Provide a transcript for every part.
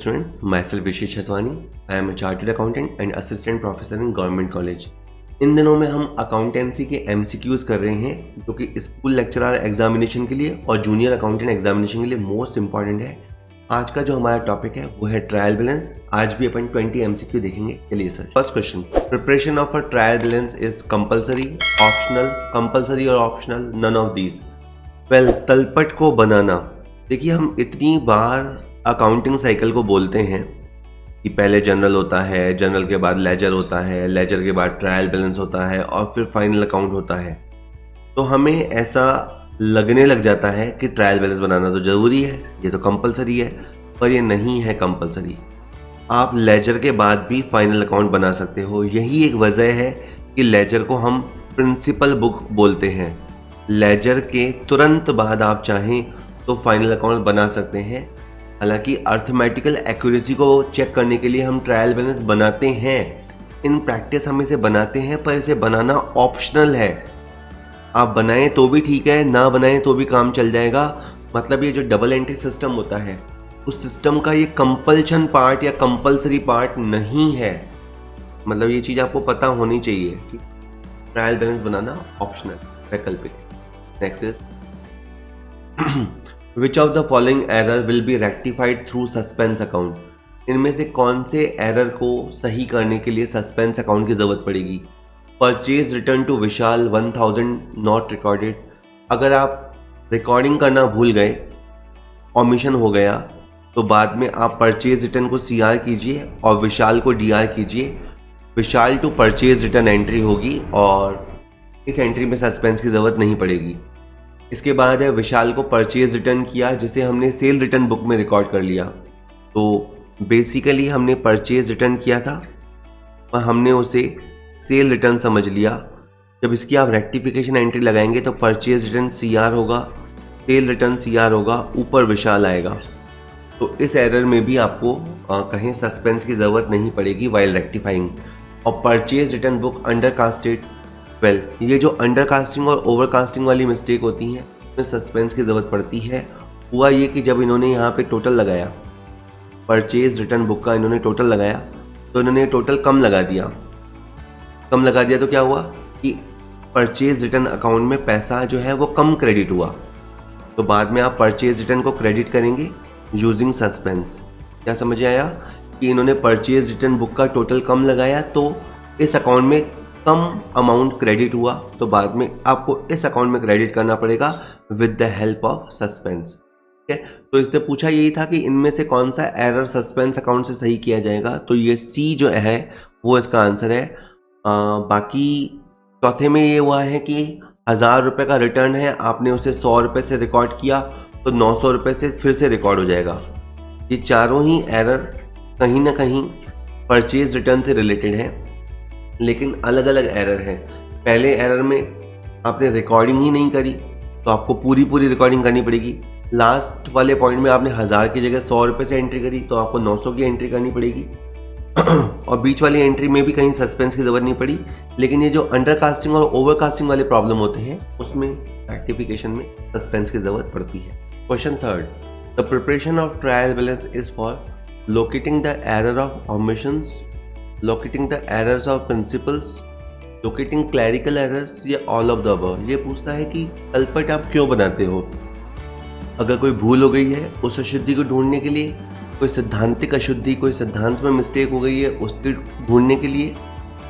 students, myself Vishesh Chatwani. I am a chartered accountant and assistant professor in government college. इन दिनों में हम accountancy के MCQs कर रहे हैं जो कि स्कूल लेक्चरर एग्जामिनेशन के लिए और जूनियर अकाउंटेंट एग्जामिनेशन के लिए मोस्ट इंपॉर्टेंट है। आज का जो हमारा टॉपिक है वो है ट्रायल बैलेंस। आज भी अपन 20 MCQ देखेंगे। चलिए sir, first question, preparation of a trial balance is compulsory, optional, compulsory और optional, none of these. Well, तलपट को बनाना, देखिए हम इतनी बार अकाउंटिंग साइकिल को बोलते हैं कि पहले जनरल होता है, जनरल के बाद लेजर होता है, लेजर के बाद ट्रायल बैलेंस होता है और फिर फाइनल अकाउंट होता है। तो हमें ऐसा लगने लग जाता है कि ट्रायल बैलेंस बनाना तो ज़रूरी है, ये तो कंपलसरी है, पर ये नहीं है कंपलसरी। आप लेजर के बाद भी फाइनल अकाउंट बना सकते हो। यही एक वजह है कि लेजर को हम प्रिंसिपल बुक बोलते हैं। लेजर के तुरंत बाद आप चाहें तो फाइनल अकाउंट बना सकते हैं। हालांकि अर्थमेटिकल एक्यूरेसी को चेक करने के लिए हम ट्रायल बैलेंस बनाते हैं, इन प्रैक्टिस हम इसे बनाते हैं, पर इसे बनाना ऑप्शनल है। आप बनाएं तो भी ठीक है, ना बनाएं तो भी काम चल जाएगा। मतलब ये जो डबल एंट्री सिस्टम होता है उस सिस्टम का ये कंपल्शन पार्ट या कंपलसरी पार्ट नहीं है। मतलब ये चीज़ आपको पता होनी चाहिए कि ट्रायल बैलेंस बनाना ऑप्शनल, वैकल्पिक। Next is Which of the following error will be rectified through suspense account? इनमें से कौन से एरर को सही करने के लिए सस्पेंस अकाउंट की ज़रूरत पड़ेगी? Purchase return to Vishal 1000 not recorded. अगर आप रिकॉर्डिंग करना भूल गए, ओमिशन हो गया, तो बाद में आप परचेज रिटर्न को CR कीजिए और विशाल को DR कीजिए। विशाल टू परचेज रिटर्न एंट्री होगी और इस एंट्री में सस्पेंस की ज़रूरत नहीं पड़ेगी। इसके बाद है विशाल को परचेज रिटर्न किया जिसे हमने सेल रिटर्न बुक में रिकॉर्ड कर लिया। तो बेसिकली हमने परचेज रिटर्न किया था और हमने उसे सेल रिटर्न समझ लिया। जब इसकी आप रेक्टिफिकेशन एंट्री लगाएंगे तो परचेज रिटर्न CR होगा, सेल रिटर्न CR होगा, ऊपर विशाल आएगा। तो इस एरर में भी आपको कहीं सस्पेंस की ज़रूरत नहीं पड़ेगी वाइल रेक्टिफाइंग। और purchase return book under casted, well, ये जो अंडरकास्टिंग और ओवरकास्टिंग वाली मिस्टेक होती हैं उसमें सस्पेंस की ज़रूरत पड़ती है। हुआ ये कि जब इन्होंने यहाँ पे टोटल लगाया, परचेज रिटर्न बुक का इन्होंने टोटल लगाया, तो इन्होंने टोटल कम लगा दिया। कम लगा दिया तो क्या हुआ कि परचेज रिटर्न अकाउंट में पैसा जो है वो कम क्रेडिट हुआ। तो बाद में आप परचेज रिटर्न को क्रेडिट करेंगे यूजिंग सस्पेंस। क्या समझ आया कि इन्होंने परचेज रिटर्न बुक का टोटल कम लगाया तो इस अकाउंट में कम अमाउंट क्रेडिट हुआ, तो बाद में आपको इस अकाउंट में क्रेडिट करना पड़ेगा with the help of suspense. ठीक है, तो इसने पूछा यही था कि इनमें से कौन सा एरर सस्पेंस अकाउंट से सही किया जाएगा। तो ये C जो है वो इसका आंसर है। बाकी चौथे में ये हुआ है कि 1000 रुपये का रिटर्न है, आपने उसे 100 रुपये से रिकॉर्ड किया तो 900 रुपये से फिर से रिकॉर्ड हो जाएगा। ये चारों ही एरर कहीं ना कहीं परचेज रिटर्न से रिलेटेड है, लेकिन अलग अलग एरर हैं। पहले एरर में आपने रिकॉर्डिंग ही नहीं करी तो आपको पूरी रिकॉर्डिंग करनी पड़ेगी। लास्ट वाले पॉइंट में आपने 1000 की जगह 100 रुपये से एंट्री करी तो आपको 900 की एंट्री करनी पड़ेगी। और बीच वाली एंट्री में भी कहीं सस्पेंस की ज़रूरत नहीं पड़ी। लेकिन ये जो अंडरकास्टिंग और ओवरकास्टिंग वाले प्रॉब्लम होते हैं उसमें रेक्टिफिकेशन में सस्पेंस की ज़रूरत पड़ती है। Question third, the preparation of trial balance is for locating the error of omissions, locating the errors of principles, locating clerical errors, या ऑल ऑफ द अबव। ये पूछता है कि तलपट आप क्यों बनाते हो। अगर कोई भूल हो गई है उस अशुद्धि को ढूंढने के लिए, कोई सिद्धांतिक अशुद्धि, कोई सिद्धांत में मिस्टेक हो गई है उसके ढूंढने के लिए,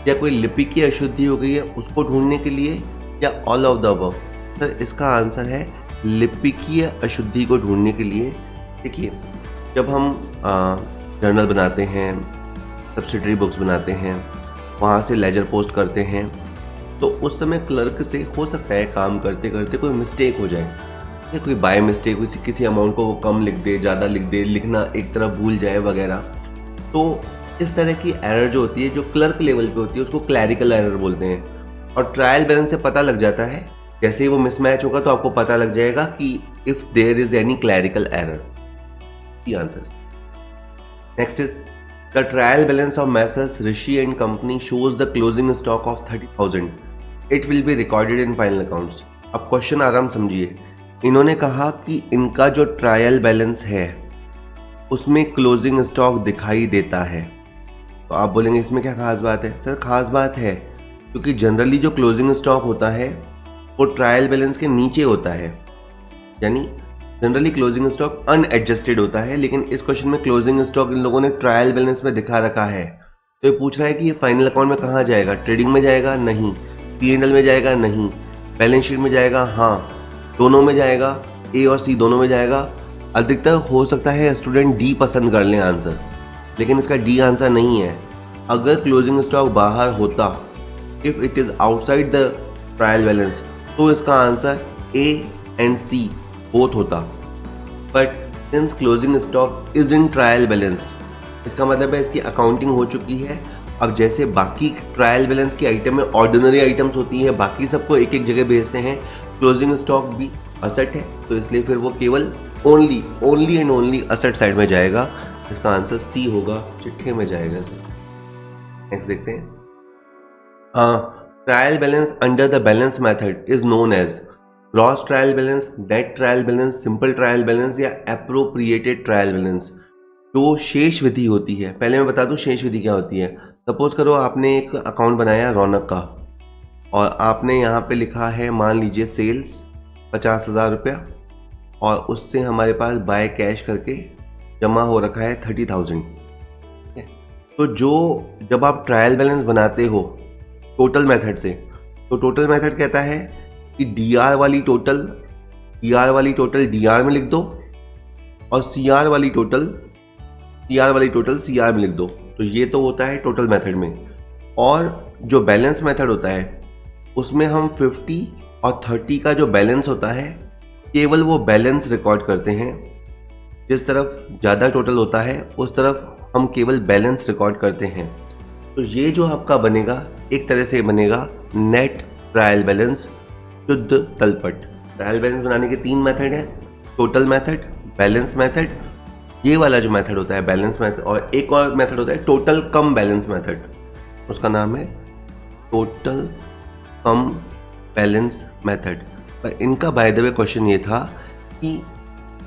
या कोई लिपि की अशुद्धि हो गई है उसको ढूंढने के लिए, या all of the above. Sir इसका आंसर है लिपिकीय अशुद्धि को ढूंढने के लिए। देखिए, जब हम जर्नल बनाते हैं, सब्सिडरी बुक्स बनाते हैं, वहाँ से लेजर पोस्ट करते हैं, तो उस समय क्लर्क से हो सकता है काम करते करते कोई मिस्टेक हो जाए, या कोई बाय मिस्टेक किसी अमाउंट को वो कम लिख दे, ज़्यादा लिख दे, लिखना एक तरफ भूल जाए वगैरह। तो इस तरह की एरर जो होती है, जो क्लर्क लेवल पे होती है, उसको क्लैरिकल एरर बोलते हैं। और ट्रायल बैलेंस से पता लग जाता है, जैसे ही वो मिसमैच होगा तो आपको पता लग जाएगा कि if there is any clerical error. The answer. Next is The trial balance of Messrs Rishi and Company shows the closing stock of 30,000. It will be recorded in final accounts. अब question आराम समझिए। इन्होंने कहा कि इनका जो trial balance है उसमें क्लोजिंग स्टॉक दिखाई देता है। तो आप बोलेंगे इसमें क्या खास बात है? सर खास बात है क्योंकि जनरली जो क्लोजिंग स्टॉक होता है वो ट्रायल बैलेंस के नीचे होता है, यानी जनरली क्लोजिंग स्टॉक अनएडजस्टेड होता है, लेकिन इस क्वेश्चन में क्लोजिंग स्टॉक इन लोगों ने ट्रायल बैलेंस में दिखा रखा है। तो ये पूछ रहा है कि ये फाइनल अकाउंट में कहाँ जाएगा? ट्रेडिंग में जाएगा? नहीं। P&L में जाएगा? नहीं। बैलेंस शीट में जाएगा? हाँ। दोनों में जाएगा, ए और सी दोनों में जाएगा। अधिकतर हो सकता है स्टूडेंट डी पसंद कर लें आंसर, लेकिन इसका डी आंसर नहीं है। अगर क्लोजिंग स्टॉक बाहर होता, if it is outside the trial balance, तो इसका answer A and C both होता। But since closing stock is in trial balance, इसका मतलब है इसकी अकाउंटिंग हो चुकी है। अब जैसे बाकी ट्रायल बैलेंस की आइटम में ऑर्डिनरी आइटम्स होती हैं, बाकी सबको एक एक जगह भेजते हैं, क्लोजिंग स्टॉक भी असेट है, तो इसलिए फिर वो केवल only and only asset side में जाएगा। इसका आंसर सी होगा, चिट्ठे में जाएगा सर। नेक्स्ट देखते हैं। Trial balance under the balance method is known as gross trial balance, net trial balance, simple trial balance या एप्रोप्रिएटेड ट्रायल बैलेंस। जो शेष विधि होती है, पहले मैं बता दूं शेष विधि क्या होती है। सपोज करो आपने एक अकाउंट बनाया रौनक का और आपने यहाँ पे लिखा है, मान लीजिए सेल्स 50,000 रुपया, और उससे हमारे पास बाय कैश करके जमा हो रखा है 30,000। तो जब आप ट्रायल बैलेंस बनाते हो टोटल मेथड से, तो टोटल मेथड कहता है कि डीआर वाली टोटल डीआर में लिख दो और सीआर वाली टोटल सीआर में लिख दो। तो ये तो होता है टोटल मेथड में। और जो बैलेंस मेथड होता है उसमें हम 50 और 30 का जो बैलेंस होता है, केवल वो बैलेंस रिकॉर्ड करते हैं। जिस तरफ ज़्यादा टोटल होता है उस तरफ हम केवल बैलेंस रिकॉर्ड करते हैं। तो ये जो आपका बनेगा, एक तरह से बनेगा नेट ट्रायल बैलेंस, शुद्ध तलपट। ट्रायल बैलेंस बनाने के 3 मेथड हैं, टोटल मेथड, बैलेंस मेथड, ये वाला जो मेथड होता है बैलेंस मेथड, और एक और मेथड होता है टोटल कम बैलेंस मेथड, उसका नाम है टोटल कम बैलेंस मेथड। पर इनका बाय द वे क्वेश्चन ये था कि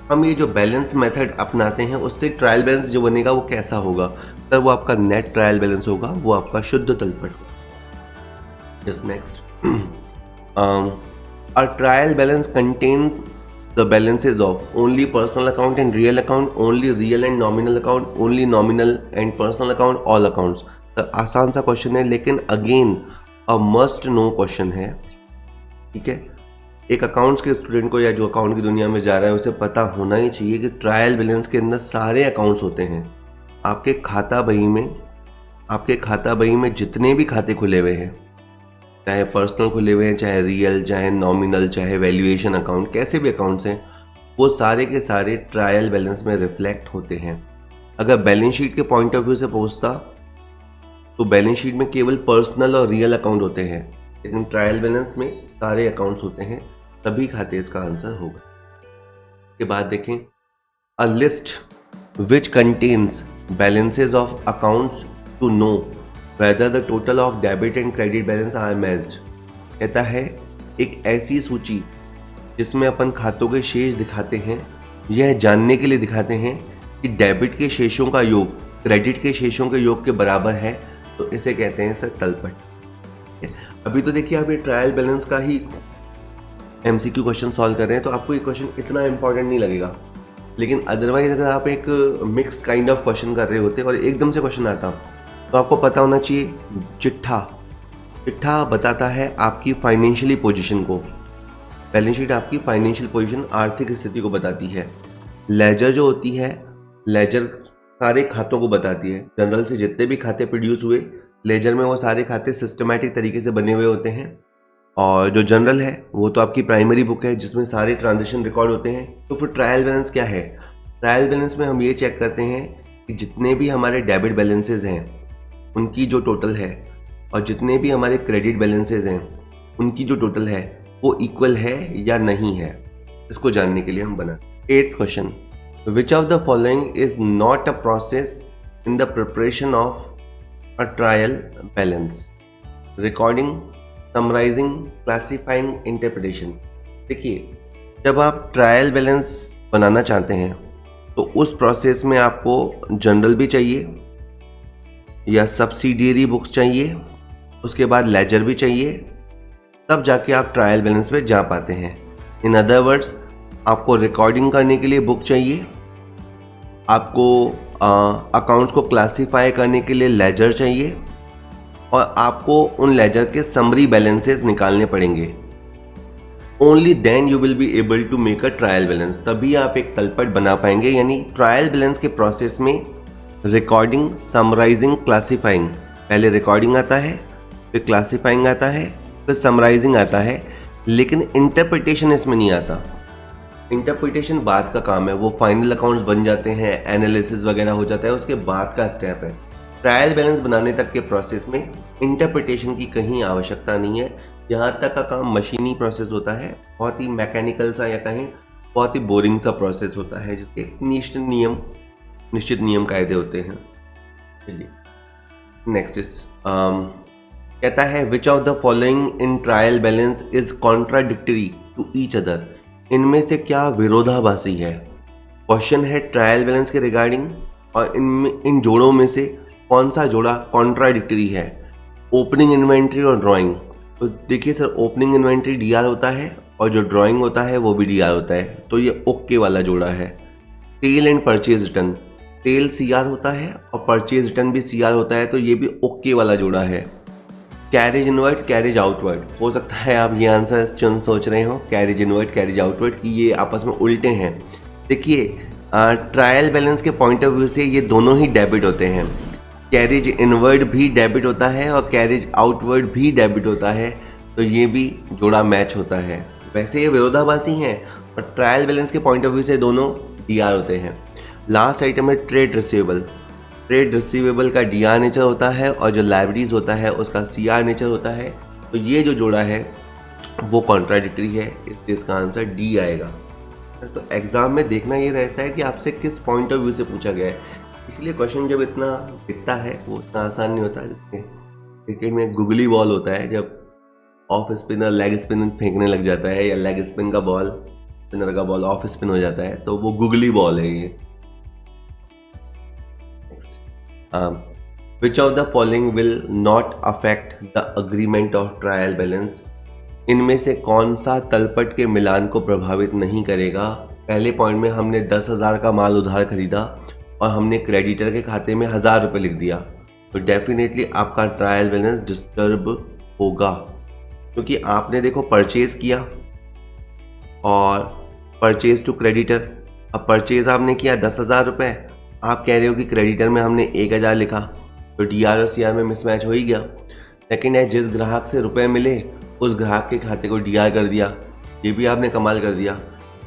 हम ये जो बैलेंस मेथड अपनाते हैं उससे ट्रायल बैलेंस जो बनेगा वो कैसा होगा? सर वो आपका नेट ट्रायल बैलेंस होगा, वो आपका शुद्ध तलपट होगा। Just next, a trial balance contain the balances of only personal account and real account, only real and nominal account, only nominal and personal account, all accounts. तो आसान सा क्वेश्चन है, लेकिन again a must know question है। ठीक है, एक accounts के स्टूडेंट को या जो अकाउंट की दुनिया में जा रहा है उसे पता होना ही चाहिए कि ट्रायल बैलेंस के अंदर सारे अकाउंट्स होते हैं। आपके खाता बही में जितने भी खाते खुले हुए हैं, चाहे पर्सनल खुले हुए हैं, चाहे रियल, चाहे नॉमिनल, चाहे वैल्यूएशन अकाउंट, कैसे भी अकाउंट्स हैं, वो सारे के सारे ट्रायल बैलेंस में रिफ्लेक्ट होते हैं। अगर बैलेंस शीट के पॉइंट ऑफ व्यू से पूछता तो बैलेंस शीट में केवल पर्सनल और रियल अकाउंट होते हैं, लेकिन ट्रायल बैलेंस में सारे अकाउंट्स होते हैं, तभी खाते इसका आंसर होगा। के बाद देखें, a list which contains balances of accounts to know whether the total of debit and credit balance are matched. कहता है एक ऐसी सूची जिसमें अपन खातों के शेष दिखाते हैं, यह जानने के लिए दिखाते हैं कि डेबिट के शेषों का योग क्रेडिट के शेषों के योग के बराबर है, तो इसे कहते हैं सर तलपट। अभी तो देखिए आप ये ट्रायल बैलेंस का ही MCQ क्वेश्चन सॉल्व कर रहे हैं, तो आपको ये क्वेश्चन इतना इंपॉर्टेंट नहीं लगेगा, लेकिन अदरवाइज अगर आप एक मिक्स काइंड ऑफ क्वेश्चन कर रहे होते और एकदम से क्वेश्चन आता तो आपको पता होना चाहिए चिट्ठा बताता है आपकी फाइनेंशियली पोजीशन को। बैलेंस शीट आपकी फाइनेंशियल पोजीशन, आर्थिक स्थिति को बताती है। लेजर जो होती है, लेजर सारे खातों को बताती है। जनरल से जितने भी खाते प्रोड्यूस हुए लेजर में, वो सारे खाते सिस्टमैटिक तरीके से बने हुए होते हैं। और जो जनरल है वो तो आपकी प्राइमरी बुक है जिसमें सारे ट्रांजेक्शन रिकॉर्ड होते हैं। तो फिर ट्रायल बैलेंस क्या है? ट्रायल बैलेंस में हम ये चेक करते हैं कि जितने भी हमारे डेबिट बैलेंसेज हैं उनकी जो टोटल है, और जितने भी हमारे क्रेडिट बैलेंसेज हैं उनकी जो टोटल है वो इक्वल है या नहीं है। इसको जानने के लिए हम बना 8th question, which of the following is not a process in the preparation of a trial balance? Recording, summarising, classifying, interpretation. देखिए, जब आप ट्रायल बैलेंस बनाना चाहते हैं तो उस प्रोसेस में आपको जनरल भी चाहिए या सब्सिडियरी बुक्स चाहिए, उसके बाद लेजर भी चाहिए, तब जाके आप ट्रायल बैलेंस पे जा पाते हैं। इन अदर वर्ड्स, आपको रिकॉर्डिंग करने के लिए बुक चाहिए, आपको अकाउंट्स को क्लासीफाई करने के लिए लेजर चाहिए, और आपको उन लेजर के समरी बैलेंसेस निकालने पड़ेंगे। Only then you will be able to make a trial balance, तभी आप एक तलपट बना पाएंगे। यानी ट्रायल बैलेंस के प्रोसेस में रिकॉर्डिंग, समराइजिंग, क्लासीफाइंग, पहले रिकॉर्डिंग आता है, फिर क्लासीफाइंग आता है, फिर समराइजिंग आता है, लेकिन इंटरप्रिटेशन इसमें नहीं आता। इंटरप्रिटेशन बाद का काम है, वो फाइनल अकाउंट्स बन जाते हैं, एनालिसिस वगैरह हो जाता है, उसके बाद का स्टेप है। ट्रायल बैलेंस बनाने तक के प्रोसेस में इंटरप्रिटेशन की कहीं आवश्यकता नहीं है। यहाँ तक का काम मशीनी प्रोसेस होता है, बहुत ही मैकेनिकल सा या कहीं बहुत ही बोरिंग सा प्रोसेस होता है, जिसके निश्चित नियम कायदे होते हैं। चलिए नेक्स्ट इज कहता है which of the following in trial balance is contradictory to each other, इनमें से क्या विरोधाभासी है। क्वेश्चन है ट्रायल बैलेंस के रिगार्डिंग, और इन जोड़ों में से कौन सा जोड़ा कॉन्ट्राडिक्टरी है। ओपनिंग इन्वेंट्री और ड्राइंग। तो देखिए सर, ओपनिंग इन्वेंट्री डीआर होता है और जो ड्राइंग होता है वो भी डीआर होता है, तो ये ओके वाला जोड़ा है। Tell and purchase return, tell CR होता है और परचेज रिटर्न भी सीआर होता है, तो ये भी ओके वाला जोड़ा है। कैरेज इनवर्ट, कैरेज आउटवर्ड, हो सकता है आप ये आंसर सोच रहे हो, कैरेज इनवर्ट, कैरेज आउटवर्ड, कि ये आपस में उल्टे हैं। देखिए ट्रायल बैलेंस के पॉइंट ऑफ व्यू से ये दोनों ही डेबिट होते हैं। कैरेज इनवर्ड भी डेबिट होता है और कैरेज आउटवर्ड भी डेबिट होता है, तो ये भी जोड़ा मैच होता है। वैसे ये विरोधाभासी हैं, और ट्रायल बैलेंस के पॉइंट ऑफ व्यू से दोनों डीआर होते हैं। लास्ट आइटम है ट्रेड रिसीवेबल। ट्रेड रिसीवेबल का डीआर नेचर होता है और जो लाइबिलिटीज होता है उसका सीआर नेचर होता है, तो ये जो जोड़ा है वो कॉन्ट्राडिक्टरी है, इसलिए इसका आंसर डी आएगा। तो एग्जाम में देखना ये रहता है कि आपसे किस पॉइंट ऑफ व्यू से पूछा गया है, इसलिए क्वेश्चन जब इतना दिखता है वो इतना आसान नहीं होता। जिसमें क्रिकेट में गुगली बॉल होता है, जब ऑफ स्पिनर लेग स्पिन फेंकने लग जाता है, या लेग स्पिन का बॉल, स्पिनर का बॉल ऑफ स्पिन हो जाता है, तो वो गुगली बॉल है ये। विच of the following will not affect the agreement of trial balance, इनमें से कौन सा तलपट के मिलान को प्रभावित नहीं करेगा। पहले पॉइंट में हमने 10,000 का माल उधार खरीदा और हमने क्रेडिटर के खाते में 1,000 रुपये लिख दिया, तो डेफिनेटली आपका ट्रायल बैलेंस डिस्टर्ब होगा, क्योंकि आपने देखो परचेज किया और परचेज टू क्रेडिटर। अब परचेज आपने किया 10,000 रुपये, आप कह रहे हो कि क्रेडिटर में हमने 1,000 लिखा, तो डीआर और सीआर में मिसमैच हो ही गया। सेकंड है जिस ग्राहक से रुपए मिले उस ग्राहक के खाते को डीआर कर दिया, ये भी आपने कमाल कर दिया,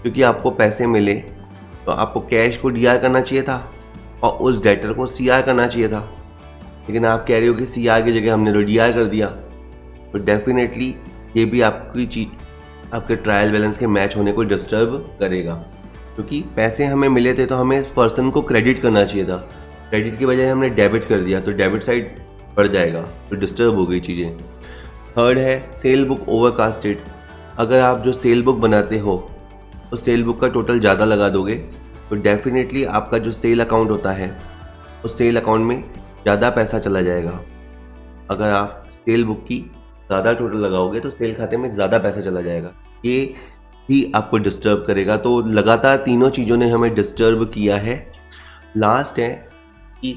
क्योंकि आपको पैसे मिले तो आपको कैश को डीआर करना चाहिए था और उस डेटर को सीआर करना चाहिए था, लेकिन आप कह रहे हो कि सीआर की जगह हमने तो डीआर कर दिया, तो डेफिनेटली ये भी आपकी चीज आपके ट्रायल बैलेंस के मैच होने को डिस्टर्ब करेगा, क्योंकि पैसे हमें मिले थे तो हमें पर्सन को क्रेडिट करना चाहिए था, क्रेडिट की बजाय हमने डेबिट कर दिया, तो डेबिट साइड बढ़ जाएगा, तो डिस्टर्ब हो गई चीज़ें। थर्ड है सेल बुक ओवरकास्टेड। अगर आप जो सेल बुक बनाते हो तो सेल बुक का टोटल ज़्यादा लगा दोगे, तो डेफिनेटली आपका जो सेल अकाउंट होता है उस सेल अकाउंट में ज़्यादा पैसा चला जाएगा। अगर आप सेल बुक की ज़्यादा टोटल लगाओगे तो सेल खाते में ज़्यादा पैसा चला जाएगा, ये ही आपको डिस्टर्ब करेगा। तो लगातार तीनों चीज़ों ने हमें डिस्टर्ब किया है। लास्ट है कि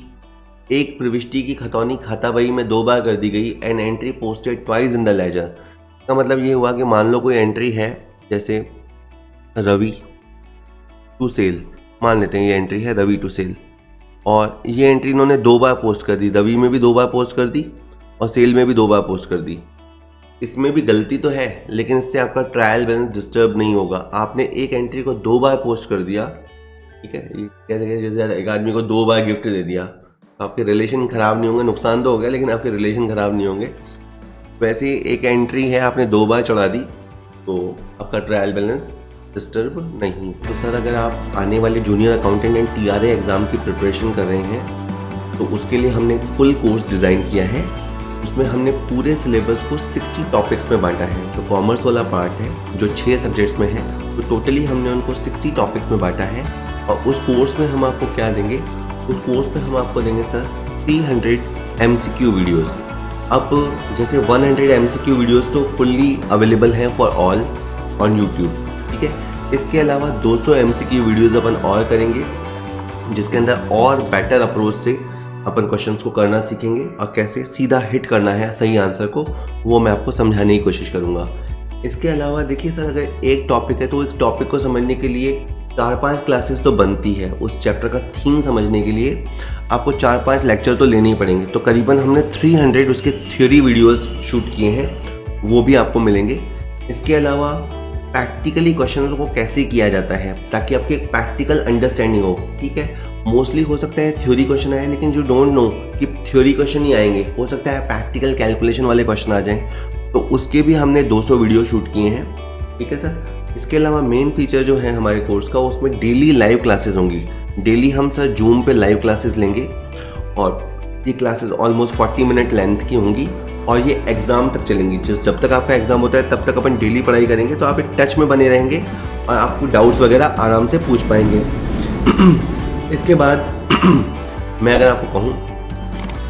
एक प्रविष्टि की खतौनी खाता बही में 2 बार कर दी गई, an entry posted twice in the ledger. का मतलब ये हुआ कि मान लो कोई एंट्री है, जैसे रवि टू सेल, मान लेते हैं ये एंट्री है रवि टू सेल, और ये एंट्री इन्होंने 2 बार पोस्ट कर दी, रवि में भी 2 बार पोस्ट कर दी और सेल में भी 2 बार पोस्ट कर दी। इसमें भी गलती तो है, लेकिन इससे आपका ट्रायल बैलेंस डिस्टर्ब नहीं होगा। आपने एक एंट्री को 2 बार पोस्ट कर दिया, ठीक है, ये कैसे जैसे एक आदमी को 2 बार गिफ्ट दे दिया, तो आपके रिलेशन ख़राब नहीं होंगे, नुकसान तो हो गया लेकिन आपके रिलेशन ख़राब नहीं होंगे। वैसे एक एंट्री है आपने 2 बार चढ़ा दी, तो आपका ट्रायल बैलेंस डिस्टर्ब नहीं। तो सर अगर आप आने वाले junior accountant and TRE exam की प्रिपरेशन कर रहे हैं तो उसके लिए हमने फुल कोर्स डिज़ाइन किया है। उसमें हमने पूरे सिलेबस को 60 टॉपिक्स में बांटा है। जो कॉमर्स वाला पार्ट है जो 6 सब्जेक्ट्स में है, तो टोटली हमने उनको 60 टॉपिक्स में बांटा है। और उस कोर्स में हम आपको क्या देंगे, उस कोर्स में हम आपको देंगे सर 300 MCQ वीडियोस। अब जैसे 100 MCQ वीडियोस तो फुल्ली अवेलेबल हैं फॉर ऑल ऑन यूट्यूब, ठीक है। इसके अलावा 200 MCQ वीडियोस अपन और करेंगे, जिसके अंदर और बेटर अप्रोच से अपन क्वेश्चंस को करना सीखेंगे और कैसे सीधा हिट करना है सही आंसर को, वो मैं आपको समझाने की कोशिश करूँगा। इसके अलावा देखिए सर, अगर एक टॉपिक है तो इस टॉपिक को समझने के लिए 4-5 क्लासेस तो बनती है। उस चैप्टर का थीम समझने के लिए आपको 4-5 लेक्चर तो लेने ही पड़ेंगे। तो करीबन हमने 300 उसके थ्योरी वीडियोस शूट किए हैं, वो भी आपको मिलेंगे। इसके अलावा प्रैक्टिकली क्वेश्चन को कैसे किया जाता है ताकि आपकी एक प्रैक्टिकल अंडरस्टैंडिंग हो, ठीक है। मोस्टली हो सकता है थ्योरी क्वेश्चन आए, लेकिन जो डोंट नो कि थ्योरी क्वेश्चन ही आएंगे, हो सकता है प्रैक्टिकल कैलकुलेशन वाले क्वेश्चन आ जाएं, तो उसके भी हमने 200 वीडियो शूट किए हैं, ठीक है सर। इसके अलावा मेन फीचर जो है हमारे कोर्स का, उसमें डेली लाइव क्लासेस होंगी। डेली हम सर जूम पे लाइव क्लासेस लेंगे और ये क्लासेस ऑलमोस्ट 40 मिनट लेंथ की होंगी और ये एग्ज़ाम तक चलेंगी। जब तक आपका एग्ज़ाम होता है तब तक अपन डेली पढ़ाई करेंगे, तो आप एक टच में बने रहेंगे और आपको डाउट्स वगैरह आराम से पूछ पाएंगे। इसके बाद मैं अगर आपको कहूँ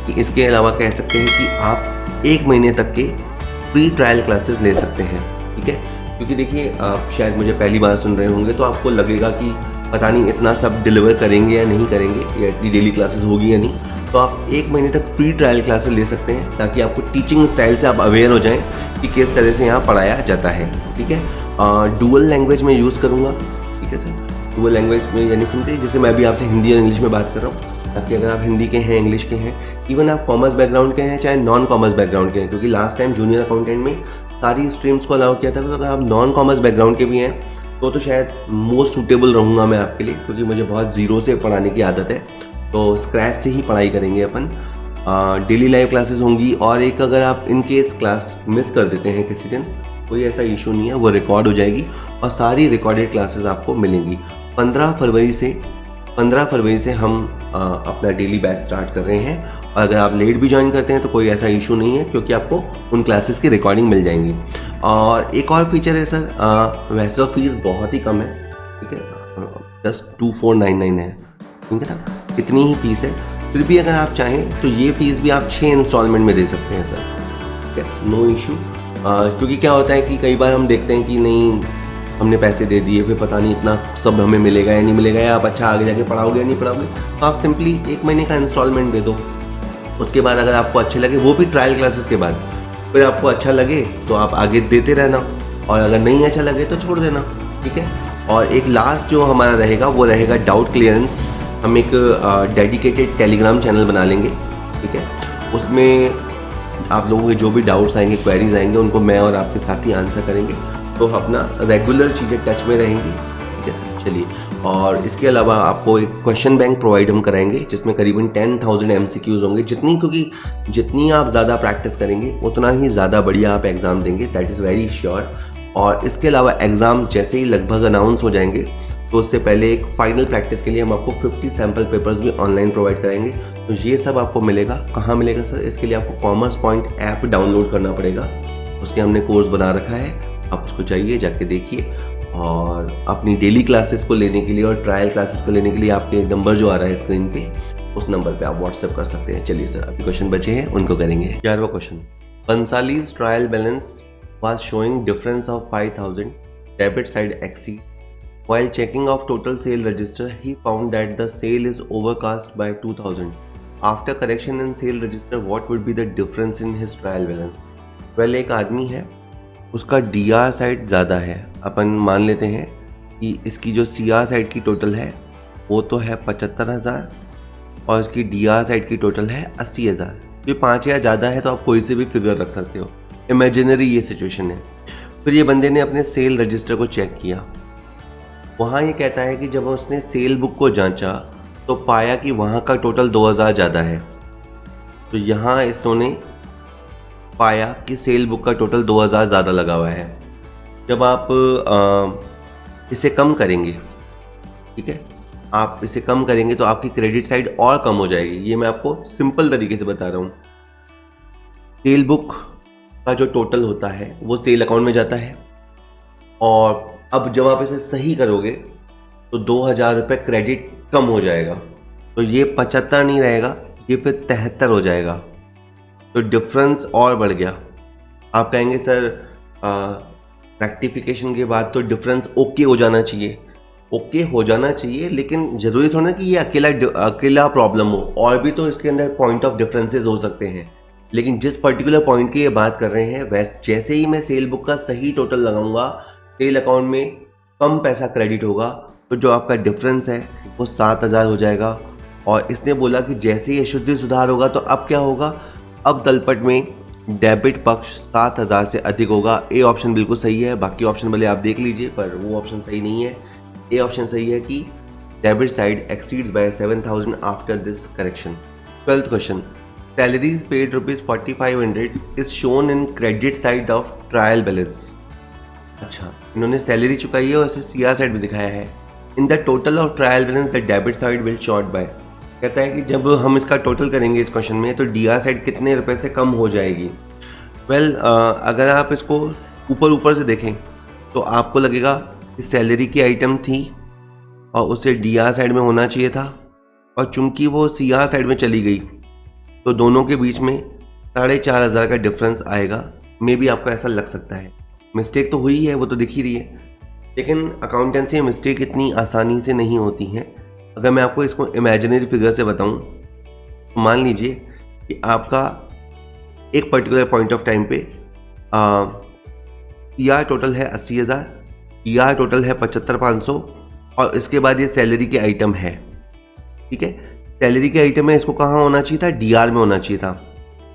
कि इसके अलावा कह सकते हैं कि आप 1 महीने तक के फ्री ट्रायल क्लासेस ले सकते हैं, ठीक है। क्योंकि देखिए, आप शायद मुझे पहली बार सुन रहे होंगे तो आपको लगेगा कि पता नहीं इतना सब डिलीवर करेंगे या नहीं करेंगे, या इतनी डेली क्लासेस होगी या नहीं। तो आप 1 महीने तक फ्री ट्रायल क्लासेस ले सकते हैं ताकि आपको टीचिंग स्टाइल से आप अवेयर हो जाएं कि किस तरह से यहाँ पढ़ाया जाता है, ठीक है। डुअल लैंग्वेज में यूज़ करूँगा, ठीक है सर। डुअल लैंग्वेज में यानी समझे, जैसे मैं भी आपसे हिंदी और इंग्लिश में बात कर रहा हूँ, ताकि अगर आप हिंदी के हैं, इंग्लिश के हैं, इवन आप कॉमर्स बैकग्राउंड के हैं चाहे नॉन कॉमर्स बैकग्राउंड के हैं, क्योंकि लास्ट टाइम जूनियर अकाउंटेंट में सारी स्ट्रीम्स को अलाउ किया था, तो अगर आप नॉन कॉमर्स बैकग्राउंड के भी हैं तो शायद मोस्ट सूटेबल रहूँगा मैं आपके लिए, क्योंकि मुझे बहुत ज़ीरो से पढ़ाने की आदत है। तो स्क्रैच से ही पढ़ाई करेंगे अपन। डेली लाइव क्लासेस होंगी, और एक अगर आप इन केस क्लास मिस कर देते हैं किसी दिन, कोई ऐसा इशू नहीं है, वो रिकॉर्ड हो जाएगी और सारी रिकॉर्डेड क्लासेस आपको मिलेंगी। 15 फरवरी से हम अपना डेली बैच स्टार्ट कर रहे हैं, और अगर आप लेट भी ज्वाइन करते हैं तो कोई ऐसा इशू नहीं है, क्योंकि आपको उन क्लासेस की रिकॉर्डिंग मिल जाएंगी। और एक और फीचर है सर, वैसे तो फीस बहुत ही कम है, ठीक है, जस्ट 2499 है, ठीक है ना, इतनी ही फीस है। फिर भी अगर आप चाहें तो ये फीस भी आप 6 इंस्टॉलमेंट में दे सकते हैं सर, ठीक है, नो इशू। क्योंकि क्या होता है कि कई बार हम देखते हैं कि नहीं, हमने पैसे दे दिए, फिर पता नहीं इतना सब हमें मिलेगा या नहीं मिलेगा, या आप अच्छा आगे जाके पढ़ाओगे या नहीं पढ़ाओगे, तो आप सिंपली 1 महीने का इंस्टॉलमेंट दे दो। उसके बाद अगर आपको अच्छे लगे, वो भी ट्रायल क्लासेस के बाद, फिर आपको अच्छा लगे तो आप आगे देते रहना, और अगर नहीं अच्छा लगे तो छोड़ देना, ठीक है। और एक लास्ट जो हमारा रहेगा वो रहेगा डाउट क्लियरेंस। हम एक डेडिकेटेड टेलीग्राम चैनल बना लेंगे, ठीक है। उसमें आप लोगों के जो भी डाउट्स आएंगे, क्वेरीज आएंगे, उनको मैं और आपके साथ ही आंसर करेंगे, तो अपना रेगुलर चीज़ें टच में रहेंगी, ठीक है सर। चलिए, और इसके अलावा आपको एक क्वेश्चन बैंक प्रोवाइड हम कराएंगे, जिसमें करीबन 10,000 MCQs होंगे, क्योंकि जितनी आप ज़्यादा प्रैक्टिस करेंगे उतना ही ज़्यादा बढ़िया आप एग्ज़ाम देंगे, दैट इज़ वेरी श्योर। और इसके अलावा एग्ज़ाम जैसे ही लगभग अनाउंस हो जाएंगे, तो उससे पहले एक फाइनल प्रैक्टिस के लिए हम आपको 50 सैम्पल पेपर्स भी ऑनलाइन प्रोवाइड कराएंगे। तो ये सब आपको मिलेगा। कहाँ मिलेगा सर? इसके लिए आपको कॉमर्स पॉइंट ऐप डाउनलोड करना पड़ेगा, उसके हमने कोर्स बना रखा है, आप उसको चाहिए जाके देखिए। और अपनी डेली क्लासेस को लेने के लिए और ट्रायल क्लासेस को लेने के लिए आपके नंबर जो आ रहा है स्क्रीन पे, उस नंबर पे आप व्हाट्सएप कर सकते हैं। चलिए सर, अभी क्वेश्चन बचे हैं, उनको करेंगे। 11वां question, Bansali's trial balance was showing difference of 5,000 debit side exceed. While checking of total sale register, he found that the sale is overcast by 2,000. After correction in sale register, what would be the difference in his trial balance? Well, एक आदमी है, उसका DR side ज़्यादा है। अपन मान लेते हैं कि इसकी जो CR साइड की टोटल है वो तो है 75,000 और इसकी DR साइड की टोटल है 80,000। ये 5,000 ज़्यादा है, तो आप कोई से भी फिगर रख सकते हो। इमेजिनरी ये सिचुएशन है। फिर ये बंदे ने अपने सेल रजिस्टर को चेक किया, वहाँ ये कहता है कि जब उसने सेल बुक को जांचा तो पाया कि वहाँ का टोटल 2,000 ज़्यादा है। तो यहाँ इसने पाया कि सेल बुक का टोटल 2,000 ज़्यादा लगा हुआ है। जब आप इसे कम करेंगे, ठीक है, आप इसे कम करेंगे तो आपकी क्रेडिट साइड और कम हो जाएगी। ये मैं आपको सिंपल तरीके से बता रहा हूँ। सेल बुक का जो टोटल होता है वो सेल अकाउंट में जाता है, और अब जब आप इसे सही करोगे तो 2,000 रुपये क्रेडिट कम हो जाएगा, तो ये 75 नहीं रहेगा, ये फिर 73 हो जाएगा, तो डिफरेंस और बढ़ गया। आप कहेंगे सर रेक्टिफिकेशन के बाद तो डिफरेंस ओके हो जाना चाहिए। ओके हो जाना चाहिए, लेकिन ज़रूरी थोड़ा ना कि ये अकेला प्रॉब्लम हो, और भी तो इसके अंदर पॉइंट ऑफ डिफरेंसेस हो सकते हैं। लेकिन जिस पर्टिकुलर पॉइंट की ये बात कर रहे हैं, जैसे ही मैं सेल बुक का सही टोटल लगाऊंगा, सेल अकाउंट में कम पैसा क्रेडिट होगा, तो जो आपका डिफरेंस है वो 7,000 हो जाएगा। और इसने बोला कि जैसे ही अशुद्धि सुधार होगा तो अब क्या होगा, अब तलपट में डेबिट पक्ष 7,000 से अधिक होगा। ए ऑप्शन बिल्कुल सही है, बाकी ऑप्शन भले आप देख लीजिए, पर वो ऑप्शन सही नहीं है। ए ऑप्शन सही है कि debit side exceeds by 7,000 after this correction. 12th question, salaries paid ₹4,500 is shown in credit side of trial balance. अच्छा, इन्होंने सैलरी चुकाई है और इसे सीआर साइड में दिखाया है। In the total of trial balance the debit side will short by. कहता है कि जब हम इसका टोटल करेंगे इस क्वेश्चन में, तो डीआर साइड कितने रुपए से कम हो जाएगी। अगर आप इसको ऊपर से देखें तो आपको लगेगा कि सैलरी की आइटम थी और उसे डीआर साइड में होना चाहिए था, और चूंकि वो सीआर साइड में चली गई तो दोनों के बीच में 4,500 का डिफरेंस आएगा। मे भी आपको ऐसा लग सकता है। मिस्टेक तो हुई है, वो तो दिख ही रही है, लेकिन अकाउंटेंसी में मिस्टेक इतनी आसानी से नहीं होती हैं। अगर मैं आपको इसको इमेजिनरी फिगर से बताऊं, तो मान लीजिए कि आपका एक पर्टिकुलर पॉइंट ऑफ टाइम पे ईआर टोटल है 80,000, ईआर टोटल है 75,500, और इसके बाद ये सैलरी के आइटम है। ठीक है, सैलरी के आइटम में इसको कहाँ होना चाहिए था, डीआर में होना चाहिए था।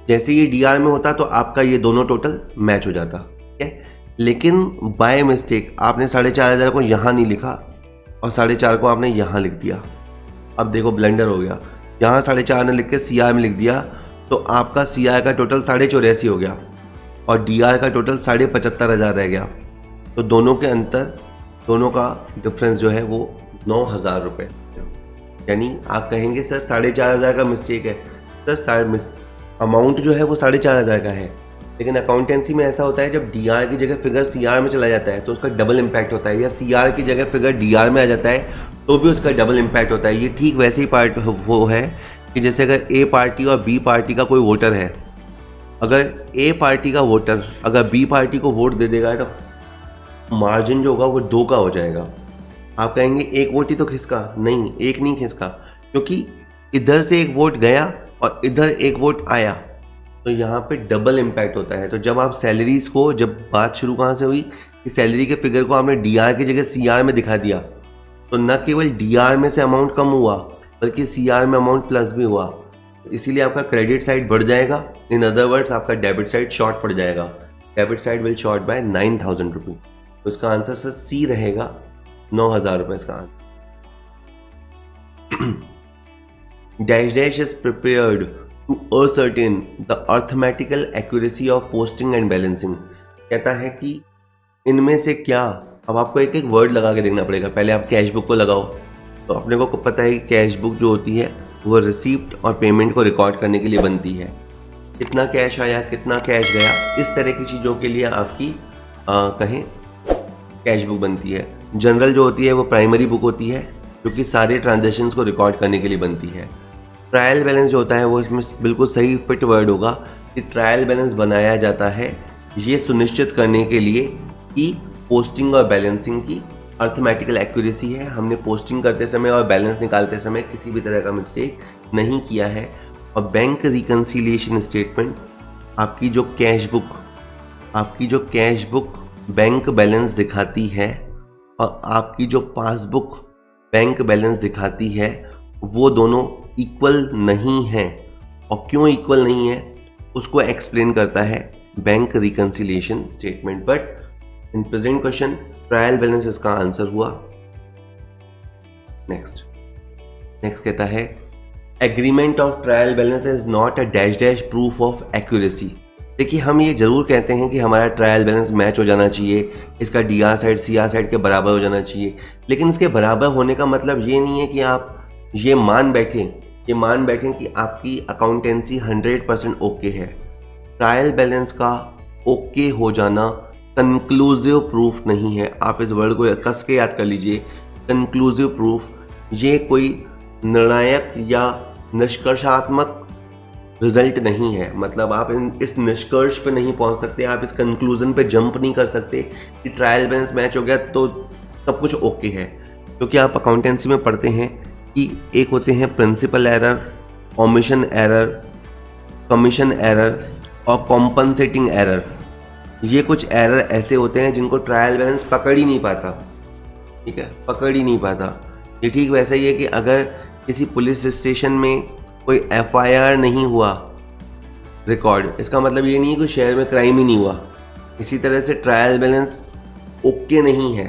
जैसे ये डीआर में होता तो आपका ये दोनों टोटल मैच हो जाता। ठीक है, लेकिन बाय मिस्टेक आपने 4,500 को यहाँ नहीं लिखा और 4,500 को आपने यहाँ लिख दिया। अब देखो ब्लेंडर हो गया, यहाँ 4,500 ने लिख के सीआर में लिख दिया, तो आपका सीआर का टोटल 84,500 हो गया और डीआर का टोटल 75,500 रह गया। तो दोनों के अंतर, दोनों का डिफरेंस जो है वो 9,000 रुपये। यानी आप कहेंगे सर 4,500 का मिस्टेक है। सर अमाउंट जो है वो 4,500 का है, लेकिन अकाउंटेंसी में ऐसा होता है जब डीआर की जगह फिगर सीआर में चला जाता है तो उसका डबल इम्पैक्ट होता है, या सीआर की जगह फिगर डीआर में आ जाता है तो भी उसका डबल इम्पैक्ट होता है। ये ठीक वैसे ही पार्ट वो है कि जैसे अगर ए पार्टी और बी पार्टी का कोई वोटर है, अगर ए पार्टी का वोटर अगर बी पार्टी को वोट दे देगा तो मार्जिन जो होगा वो 2 का हो जाएगा। आप कहेंगे एक वोट ही तो खिसका, नहीं, एक नहीं खिसका, क्योंकि इधर से एक वोट गया और इधर एक वोट आया, तो यहाँ पे डबल इम्पैक्ट होता है। तो जब आप सैलरीज को, जब बात शुरू कहाँ से हुई कि सैलरी के फिगर को आपने डीआर की जगह सीआर में दिखा दिया, तो न केवल डीआर में से अमाउंट कम हुआ बल्कि सीआर में अमाउंट प्लस भी हुआ, इसीलिए आपका क्रेडिट साइड बढ़ जाएगा। इन अदर वर्ड्स आपका डेबिट साइड शॉर्ट पड़ जाएगा। Debit side will short by 9,000 rupees. तो इसका आंसर सर सी रहेगा, 9,000 रुपये इसका answer. Dash dash is prepared to ascertain the arithmetical accuracy of posting and balancing। कहता है कि इनमें से क्या, अब आपको एक एक वर्ड लगा के देखना पड़ेगा। पहले आप कैश बुक को लगाओ, तो अपने को पता है कि कैश बुक जो होती है वो रिसीप्ट और पेमेंट को रिकॉर्ड करने के लिए बनती है। कितना कैश आया, कितना कैश गया, इस तरह की चीज़ों के लिए आपकी कहें कैश बुक बनती है। जनरल जो होती है वो प्राइमरी बुक होती है, जो कि सारे ट्रांजेक्शन्स को रिकॉर्ड करने के लिए बनती है। ट्रायल बैलेंस जो होता है वो इसमें बिल्कुल सही फिट वर्ड होगा कि ट्रायल बैलेंस बनाया जाता है ये सुनिश्चित करने के लिए कि पोस्टिंग और बैलेंसिंग की अर्थमेटिकल एक्यूरेसी है। हमने पोस्टिंग करते समय और बैलेंस निकालते समय किसी भी तरह का मिस्टेक नहीं किया है। और बैंक रिकन्सिलिएशन स्टेटमेंट, आपकी जो कैश बुक बैंक बैलेंस दिखाती है और आपकी जो पासबुक बैंक बैलेंस दिखाती है, वो दोनों इक्वल नहीं है। और क्यों इक्वल नहीं है उसको एक्सप्लेन करता है bank reconciliation statement. But in present question trial balance इसका आंसर हुआ। नेक्स्ट कहता है agreement of trial balance is not a dash dash proof of accuracy. देखिए, हम ये जरूर कहते हैं कि हमारा ट्रायल बैलेंस मैच हो जाना चाहिए, इसका डीआर साइड सीआर साइड के बराबर हो जाना चाहिए, लेकिन इसके बराबर होने का मतलब ये नहीं है कि आप ये मान बैठें कि आपकी अकाउंटेंसी 100% ओके है। ट्रायल बैलेंस का ओके हो जाना कंक्लूसिव प्रूफ नहीं है। आप इस वर्ड को कस के याद कर लीजिए, कंक्लूसिव प्रूफ, ये कोई निर्णायक या निष्कर्षात्मक रिजल्ट नहीं है। मतलब आप इस निष्कर्ष पे नहीं पहुंच सकते, आप इस कंक्लूजन पे जंप नहीं कर सकते कि ट्रायल बैलेंस मैच हो गया तो सब कुछ ओके है। क्योंकि आप अकाउंटेंसी में पढ़ते हैं कि एक होते हैं principle error, omission error, commission error और कॉम्पनसेटिंग एरर। ये कुछ एरर ऐसे होते हैं जिनको ट्रायल बैलेंस पकड़ ही नहीं पाता, ठीक है, पकड़ ही नहीं पाता। ये ठीक वैसा ही है कि अगर किसी पुलिस स्टेशन में कोई FIR नहीं हुआ रिकॉर्ड, इसका मतलब ये नहीं है कि शहर में क्राइम ही नहीं हुआ। इसी तरह से ट्रायल बैलेंस ओके नहीं है,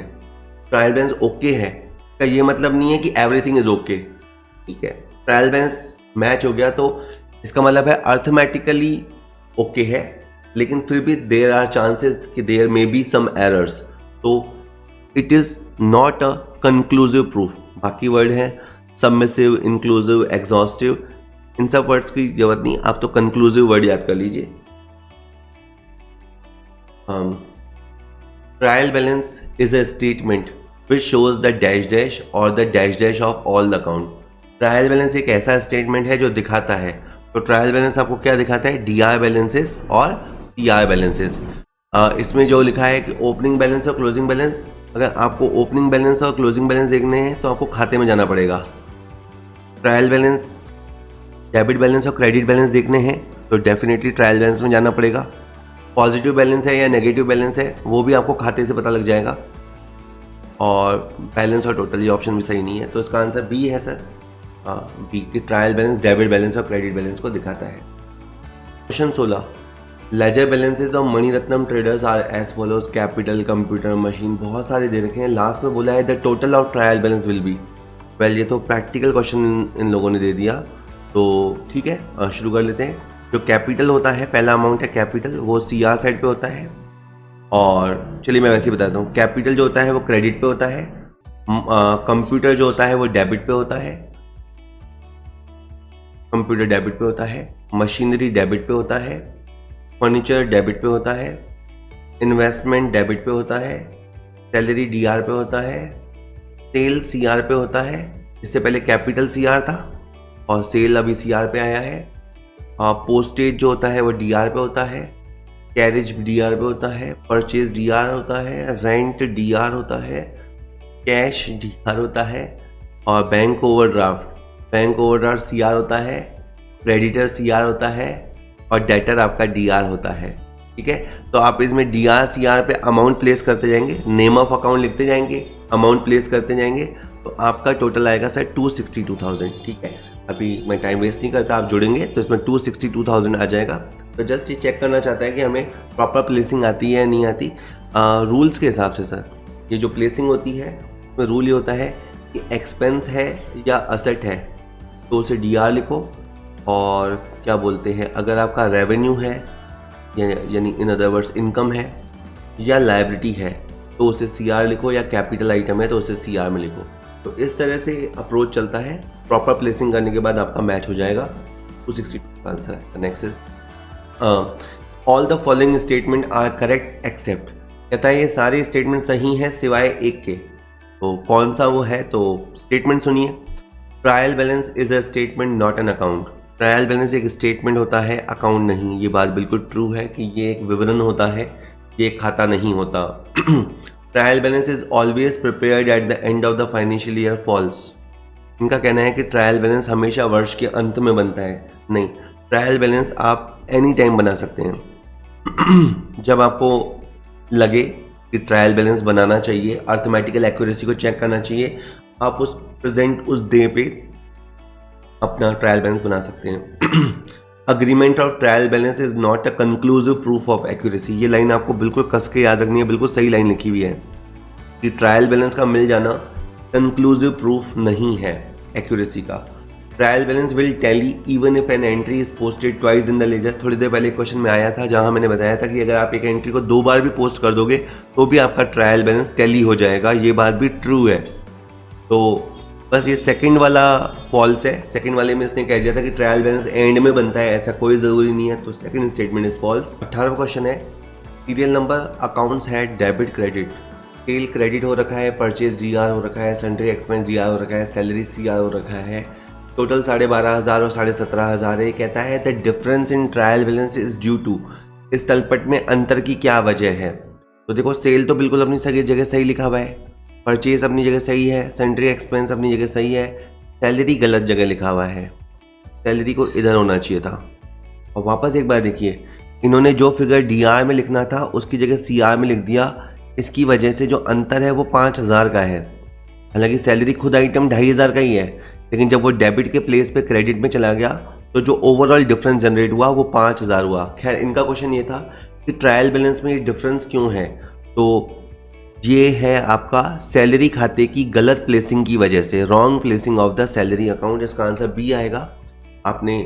ट्रायल बैलेंस ओके है का ये मतलब नहीं है कि एवरीथिंग इज ओके, ठीक है। ट्रायल बैलेंस मैच हो गया तो इसका मतलब है अर्थमेटिकली ओके है, लेकिन फिर भी देयर आर चांसेस कि there may be some errors, तो it is not a conclusive proof. बाकी वर्ड है सबमिसिव, इंक्लूसिव, एग्जॉस्टिव, इन सब वर्ड्स की जरूरत नहीं, आप तो कंक्लूसिव वर्ड याद कर लीजिए। Trial balance is a statement which shows the dash dash और the dash dash of all the account. Trial balance एक ऐसा स्टेटमेंट है जो दिखाता है, तो ट्रायल बैलेंस आपको क्या दिखाता है, DR बैलेंसेस और CR बैलेंसेस। इसमें जो लिखा है कि ओपनिंग बैलेंस और क्लोजिंग बैलेंस, अगर आपको ओपनिंग बैलेंस और क्लोजिंग बैलेंस देखने हैं तो आपको खाते में जाना पड़ेगा। ट्रायल बैलेंस, डेबिट बैलेंस और क्रेडिट बैलेंस देखने हैं तो डेफिनेटली ट्रायल बैलेंस में जाना पड़ेगा। पॉजिटिव बैलेंस है या नेगेटिव बैलेंस है वो भी आपको खाते से पता लग जाएगा। और बैलेंस और टोटल, ये ऑप्शन भी सही नहीं है, तो इसका आंसर बी है सर। बी की ट्रायल बैलेंस डेबिट बैलेंस और क्रेडिट बैलेंस को दिखाता है। Question 16, ledger balances of Maniratnam traders are as follows, capital, computer, machine, बहुत सारे दे रखे हैं। लास्ट में बोला है the total of trial balance will be. Well, ये तो प्रैक्टिकल क्वेश्चन इन लोगों ने दे दिया, तो ठीक है शुरू कर लेते हैं। जो कैपिटल होता है, पहला अमाउंट है कैपिटल, वो CR साइड पे होता है। और चलिए मैं वैसे ही बताता हूँ, कैपिटल जो होता है वो क्रेडिट पे होता है, कंप्यूटर जो होता है वो डेबिट पे होता है, कंप्यूटर डेबिट पे होता है, मशीनरी डेबिट पे होता है, फर्नीचर डेबिट पे होता है, इन्वेस्टमेंट डेबिट पे होता है, सैलरी DR पे होता है, सेल CR पे होता है। इससे पहले कैपिटल CR था और सेल अभी CR पे आया है। पोस्टेज जो होता है वो DR पे होता है, कैरेज DR पे होता है, परचेज DR होता है, रेंट DR होता है, कैश DR होता है, और बैंक ओवरड्राफ्ट CR होता है, क्रेडिटर CR होता है, और डेटर आपका DR होता है, ठीक है। तो आप इसमें DR CR पे अमाउंट प्लेस करते जाएंगे, नेम ऑफ अकाउंट लिखते जाएंगे, अमाउंट प्लेस करते जाएंगे, तो आपका टोटल आएगा सर 262,000, ठीक है। अभी मैं टाइम वेस्ट नहीं करता, आप जुड़ेंगे तो इसमें 262,000 आ जाएगा। तो जस्ट ये चेक करना चाहता है कि हमें प्रॉपर प्लेसिंग आती है या नहीं आती। रूल्स के हिसाब से सर ये जो प्लेसिंग होती है उसमें रूल ये होता है कि एक्सपेंस है या असेट है तो उसे DR लिखो, और क्या बोलते हैं, अगर आपका रेवेन्यू है यानी इन अदर वर्ड्स इनकम है या लायबिलिटी है तो उसे CR लिखो, या कैपिटल आइटम है तो उसे CR में लिखो। तो इस तरह से अप्रोच चलता है। प्रॉपर प्लेसिंग करने के बाद आपका मैच हो जाएगा। 262 का आंसर है। Next is all the following statement are correct except. कहता है ये सारे स्टेटमेंट सही हैं सिवाय एक के। तो कौन सा वो है, तो स्टेटमेंट सुनिए। Trial balance is a statement not an account. Trial balance एक स्टेटमेंट होता है, अकाउंट नहीं। ये बात बिल्कुल ट्रू है कि ये एक विवरण होता है, ये खाता नहीं होता। Trial balance is always prepared at the end of the financial year. False. इनका कहना है कि ट्रायल बैलेंस हमेशा वर्ष के अंत में बनता है। नहीं, ट्रायल बैलेंस आप एनी टाइम बना सकते हैं। जब आपको लगे कि ट्रायल बैलेंस बनाना चाहिए, अर्थमेटिकल एक्यूरेसी को चेक करना चाहिए, आप उस डे पे अपना ट्रायल बैलेंस बना सकते हैं। Agreement of trial balance is not a conclusive proof of accuracy. ये लाइन आपको बिल्कुल कस के याद रखनी है, बिल्कुल सही लाइन लिखी हुई है कि ट्रायल बैलेंस का मिल जाना कंक्लूसिव प्रूफ नहीं है एक्यूरेसी का। Trial balance will tally even if an entry is posted twice in the ledger. थोड़ी देर पहले क्वेश्चन में आया था जहां मैंने बताया था कि अगर आप एक एंट्री को 2 बार भी पोस्ट कर दोगे तो भी आपका ट्रायल बैलेंस टैली हो जाएगा। ये बात भी ट्रू है। तो बस ये सेकंड वाला फॉल्स है। सेकंड वाले में इसने कह दिया था कि ट्रायल बैलेंस एंड में बनता है, ऐसा कोई ज़रूरी नहीं है। तो सेकंड स्टेटमेंट इज फॉल्स। 18वां क्वेश्चन है, serial number accounts head debit credit. Sale credit हो रखा है, परचेज डीआर हो रखा है, सन्ड्री एक्सपेंस डीआर हो रखा है, सैलरी सीआर हो रखा है, टोटल 12,500 और 17,500 है। कहता है the difference in trial balance is due to, इस तलपट में अंतर की क्या वजह है। तो देखो सेल तो बिल्कुल अपनी सही जगह सही लिखा हुआ है, परचेज अपनी जगह सही है, सन्ड्री एक्सपेंस अपनी जगह सही है, सैलरी गलत जगह लिखा हुआ है, सैलरी को इधर होना चाहिए था। और वापस एक बार देखिए, इन्होंने जो फिगर डीआर में लिखना था उसकी जगह सीआर में लिख दिया। इसकी वजह से जो अंतर है वो 5,000 का है। हालांकि सैलरी खुद आइटम 2,500 का ही है, लेकिन जब वो डेबिट के प्लेस पे क्रेडिट में चला गया तो जो ओवरऑल डिफरेंस जनरेट हुआ वो 5,000 हुआ। खैर इनका क्वेश्चन ये था कि ट्रायल बैलेंस में ये डिफरेंस क्यों है, तो ये है आपका सैलरी खाते की गलत प्लेसिंग की वजह से, wrong placing of the salary account. इसका आंसर बी आएगा। आपने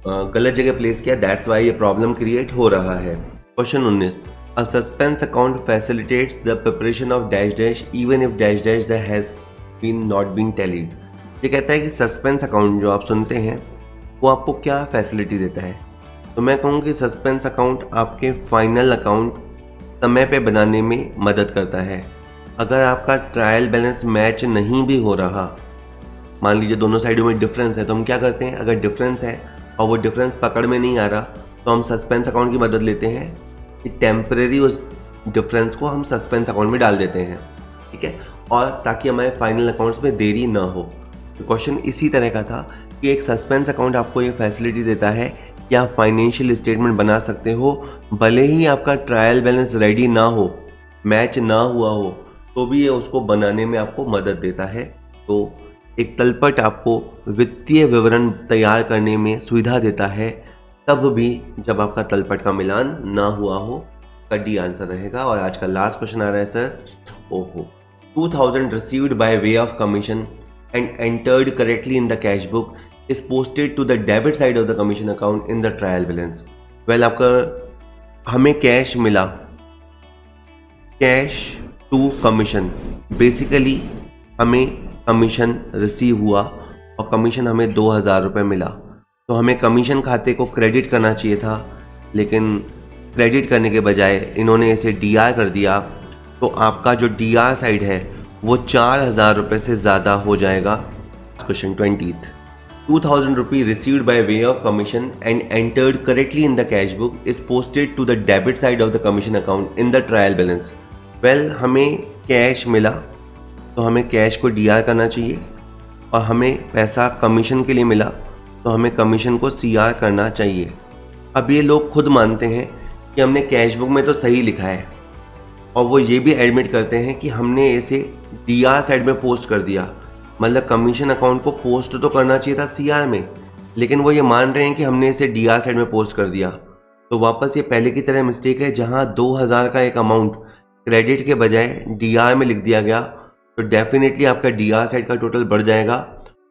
गलत जगह प्लेस किया, दैट्स वाई ये प्रॉब्लम क्रिएट हो रहा है। Question 19, a suspense account facilitates the preparation of dash dash even if dash dash the has been not been tallied. ये कहता है कि सस्पेंस अकाउंट जो आप सुनते हैं वो आपको क्या फैसिलिटी देता है। तो मैं कहूँ कि सस्पेंस अकाउंट आपके फाइनल अकाउंट समय पे बनाने में मदद करता है। अगर आपका ट्रायल बैलेंस मैच नहीं भी हो रहा, मान लीजिए दोनों साइडों में डिफरेंस है, तो हम क्या करते हैं, अगर डिफरेंस है और वो डिफरेंस पकड़ में नहीं आ रहा तो हम सस्पेंस अकाउंट की मदद लेते हैं कि टेम्परेरी उस डिफरेंस को हम सस्पेंस अकाउंट में डाल देते हैं, ठीक है, और ताकि हमारे फाइनल अकाउंट्स में देरी ना हो। तो क्वेश्चन इसी तरह का था कि एक सस्पेंस अकाउंट आपको ये फैसिलिटी देता है कि आप फाइनेंशियल स्टेटमेंट बना सकते हो, भले ही आपका ट्रायल बैलेंस रेडी ना हो, मैच ना हुआ हो, तो भी ये उसको बनाने में आपको मदद देता है। तो एक तलपट आपको वित्तीय विवरण तैयार करने में सुविधा देता है, तब भी जब आपका तलपट का मिलान ना हुआ हो। का डी आंसर रहेगा। और आज का लास्ट क्वेश्चन आ रहा है सर, ओहो, 2000 received by way of commission and entered correctly in the cash book is posted to the debit side of the commission account in the trial balance. Well, आपका हमें cash मिला, cash to commission, basically हमें commission receive हुआ और commission हमें 2,000 रुपये मिला, तो हमें कमीशन खाते को क्रेडिट करना चाहिए था, लेकिन क्रेडिट करने के बजाय इन्होंने इसे डीआर कर दिया। तो आपका जो डीआर साइड है वो 4,000 रुपये से ज़्यादा हो जाएगा। क्वेश्चन 20, 2,000 रुपये received by way of commission and entered correctly in the cash book is posted to the debit side of the commission account in the trial balance. Well, हमें कैश मिला तो हमें कैश को डीआर करना चाहिए, और हमें पैसा कमीशन के लिए मिला तो हमें कमीशन को सीआर करना चाहिए। अब ये लोग खुद मानते हैं कि हमने कैश बुक में तो सही लिखा है, और वो ये भी एडमिट करते हैं कि हमने इसे डीआर साइड में पोस्ट कर दिया, मतलब कमीशन अकाउंट को पोस्ट तो करना चाहिए था सीआर में, लेकिन वो ये मान रहे हैं कि हमने इसे डीआर साइड में पोस्ट कर दिया। तो वापस ये पहले की तरह मिस्टेक है, जहाँ 2,000 का एक अमाउंट क्रेडिट के बजाय डीआर में लिख दिया गया, तो डेफिनेटली आपका डीआर साइड का टोटल बढ़ जाएगा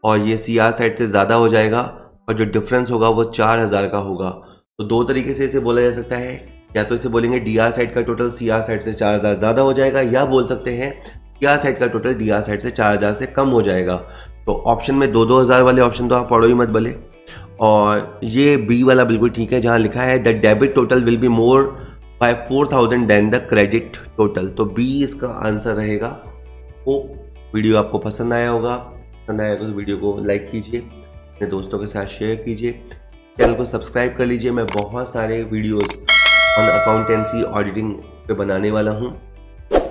और ये सीआर साइड से ज़्यादा हो जाएगा, और जो डिफरेंस होगा वो 4,000 का होगा। तो दो तरीके से इसे बोला जा सकता है, या तो इसे बोलेंगे डीआर साइड का टोटल सीआर साइड से 4,000 ज़्यादा हो जाएगा, या बोल सकते हैं सीआर साइड का टोटल डीआर साइड से 4,000 से कम हो जाएगा। तो ऑप्शन में 2,000 वाले ऑप्शन तो आप पढ़ो ही मत भले। और ये बी वाला बिल्कुल ठीक है, जहाँ लिखा है the debit total will be more by 4,000 then the credit total, तो बी इसका आंसर रहेगा। तो वीडियो आपको पसंद आया होगा, पसंद आया तो वीडियो को लाइक कीजिए, अपने दोस्तों के साथ शेयर कीजिए, चैनल को सब्सक्राइब कर लीजिए। मैं बहुत सारे वीडियोस ऑन अकाउंटेंसी ऑडिटिंग पे बनाने वाला हूँ,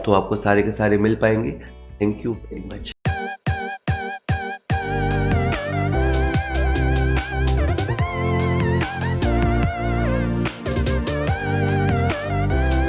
तो आपको सारे के सारे मिल पाएंगे। Thank you very much.